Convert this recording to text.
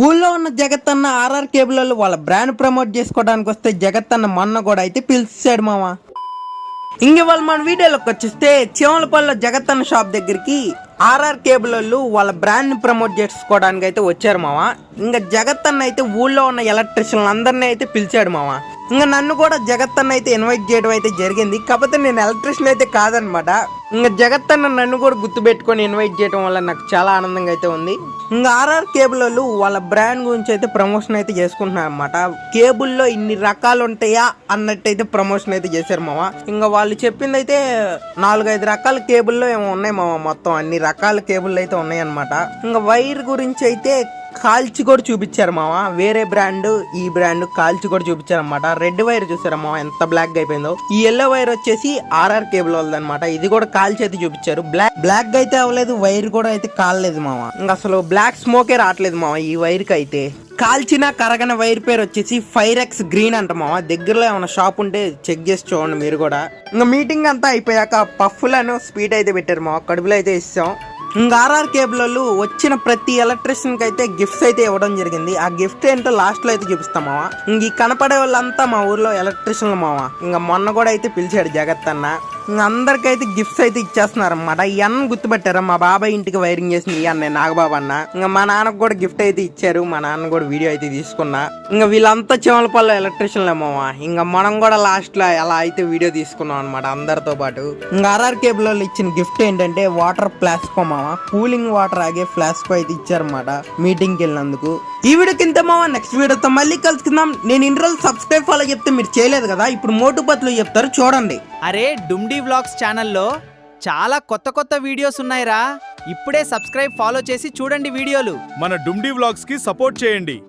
ఊళ్ళో ఉన్న జగత్ అన్న ఆర్ఆర్ కేబుల్ వాళ్ళ బ్రాండ్ ప్రమోట్ చేసుకోవడానికి వస్తే జగత్ అన్న మొన్న కూడా అయితే పిలిచాడు మామ. ఇంక వాళ్ళు మన వీడియోలోకి వచ్చేస్తే చీమలపల్లిలో జగత్ అన్న షాప్ దగ్గరికి ఆర్ఆర్ కేబుల్ వాళ్ళ బ్రాండ్ ని ప్రమోట్ చేసుకోవడానికి అయితే వచ్చారు మామ. ఇంకా జగత్ అన్న అయితే ఊళ్ళో ఉన్న ఎలక్ట్రీషియన్ అందరినీ అయితే పిలిచాడు మామ. ఇంకా నన్ను కూడా జగత్ అన్న అయితే ఇన్వైట్ చేయడం అయితే జరిగింది. కాకపోతే నేను ఎలక్ట్రీషియన్ అయితే కాదనమాట. ఇంకా జగత్ అన్న నన్ను కూడా గుర్తు పెట్టుకొని ఇన్వైట్ చేయడం వల్ల నాకు చాలా ఆనందంగా అయితే ఉంది. ఇంకా ఆర్ఆర్ కేబుల్ వాళ్ళ బ్రాండ్ గురించి అయితే ప్రమోషన్ అయితే చేసుకుంటున్నారు అనమాట. కేబుల్లో ఇన్ని రకాలు ఉంటాయా అన్నట్టు అయితే ప్రమోషన్ అయితే చేశారు మామ. ఇంకా వాళ్ళు చెప్పింది అయితే 4-5 రకాల కేబుల్లో ఏమో ఉన్నాయి మామ. మొత్తం అన్ని రకాల కేబుల్ అయితే ఉన్నాయి అనమాట. ఇంకా వైర్ గురించి అయితే కాల్చి కూడా చూపించారు మామ. వేరే బ్రాండ్ ఈ బ్రాండ్ కాల్చి కూడా చూపించారు అనమాట. రెడ్ వైర్ చూసారా మామ ఎంత బ్లాక్ అయిపోయిందో. ఈ ఎల్లో వైర్ వచ్చేసి ఆర్ఆర్ కేబుల్ వాళ్ళది అనమాట. ఇది కూడా కాల్చి అయితే చూపించారు. బ్లాక్ అయితే అవ్వలేదు, వైర్ కూడా అయితే కాలేదు మామ. ఇంకా అసలు బ్లాక్ స్మోకే రావట్లేదు మామ ఈ వైర్ కి అయితే. కాల్చిన కరగన వైర్ పేరు వచ్చేసి ఫైరెక్స్ గ్రీన్ అంట మామ. దగ్గరలో ఏమైనా షాప్ ఉంటే చెక్ చేసి చూడండి మీరు కూడా. ఇంకా మీటింగ్ అంతా అయిపోయాక పఫ్లను స్పీడ్ అయితే పెట్టారు మామ. కడుపులో అయితే ఇస్తాం. ఇంకా ఆర్ఆర్ కేబుల్ వచ్చిన ప్రతి ఎలక్ట్రీషియన్ కి అయితే గిఫ్ట్స్ అయితే ఇవ్వడం జరిగింది. ఆ గిఫ్ట్ ఏంటో లాస్ట్ లో అయితే చూపిస్తాం మామ. ఇంక ఈ కనపడే వాళ్ళంతా మా ఊర్లో ఎలక్ట్రీషియన్లు మామ. ఇంకా మొన్న కూడా అయితే పిలిచాడు జగత్ అన్న. ఇంకా అందరికైతే గిఫ్ట్స్ అయితే ఇచ్చేస్తున్నారు అనమాట. ఈ అన్న గుర్తుపెట్టారా, మా బాబాయ్ ఇంటికి వైరింగ్ చేసింది ఈ అన్న నాగబాబు అన్న. ఇంకా మా నాన్నకు కూడా గిఫ్ట్ అయితే ఇచ్చారు. మా నాన్న కూడా వీడియో అయితే తీసుకున్నా. ఇంకా వీళ్ళంతా చీమలపల్లి ఎలక్ట్రీషియన్లే మామ. ఇంకా మనం కూడా లాస్ట్ లో ఎలా అయితే వీడియో తీసుకున్నాం అనమాట అందరితో పాటు. ఇంకా ఆర్ఆర్ కేబుల్ ఇచ్చిన గిఫ్ట్ ఏంటంటే వాటర్ ఫ్లాస్కో మామ. కూలింగ్ వాటర్ ఆగే ఫ్లాస్కో అయితే ఇచ్చారన్నమాట మీటింగ్కి వెళ్ళినందుకు. ఈ వీడియోకి ఇంత మామ. నెక్స్ట్ వీడియోతో మళ్ళీ కలుసుకుందాం. నేను ఇన్ని రోజులు సబ్స్క్రైబ్ ఫాలో చెప్తే మీరు చేయలేదు కదా, ఇప్పుడు మోటు పత్లు చెప్తారు చూడండి. అరే డుమ్డీ వ్లాగ్స్ ఛానల్లో చాలా కొత్త కొత్త వీడియోస్ ఉన్నాయిరా. ఇప్పుడే సబ్స్క్రైబ్ ఫాలో చేసి చూడండి వీడియోలు. మన డుమ్డీ వ్లాగ్స్ కి సపోర్ట్ చేయండి.